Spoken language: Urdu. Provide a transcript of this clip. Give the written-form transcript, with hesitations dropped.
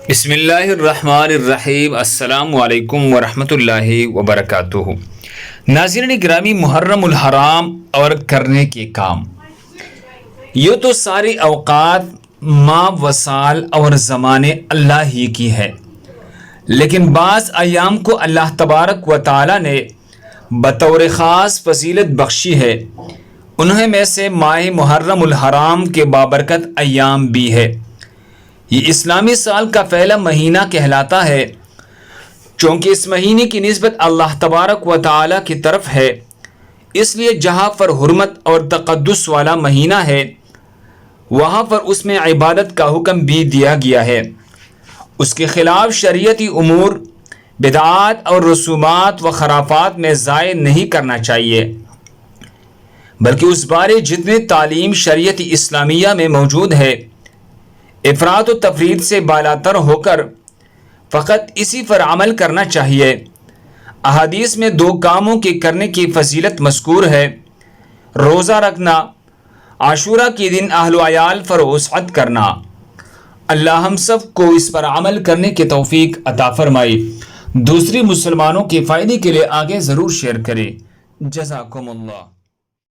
بسم اللہ الرحمن الرحیم۔ السلام علیکم ورحمۃ اللہ وبرکاتہ۔ ناظرین گرامی، محرم الحرام اور کرنے کے کام، یہ تو ساری اوقات، ماہ و سال اور زمانے اللہ ہی کی ہے، لیکن بعض ایام کو اللہ تبارک و تعالی نے بطور خاص فضیلت بخشی ہے۔ انہیں میں سے ماہ محرم الحرام کے بابرکت ایام بھی ہے۔ یہ اسلامی سال کا پہلا مہینہ کہلاتا ہے، چونکہ اس مہینے کی نسبت اللہ تبارک و تعالی کی طرف ہے، اس لیے جہاں پر حرمت اور تقدس والا مہینہ ہے، وہاں پر اس میں عبادت کا حکم بھی دیا گیا ہے۔ اس کے خلاف شریعتی امور، بدعات اور رسومات و خرافات میں ضائع نہیں کرنا چاہیے، بلکہ اس بارے جتنے تعلیم شریعت اسلامیہ میں موجود ہے، افراط و تفرید سے بالاتر ہو کر فقط اسی پر عمل کرنا چاہیے۔ احادیث میں دو کاموں کے کرنے کی فضیلت مذکور ہے: روزہ رکھنا، عاشورہ کے دن اہل و عیال پر وسعت کرنا۔ اللہ ہم سب کو اس پر عمل کرنے کی توفیق عطا فرمائے۔ دوسری مسلمانوں کے فائدے کے لیے آگے ضرور شیئر کریں۔ جزاکم اللہ۔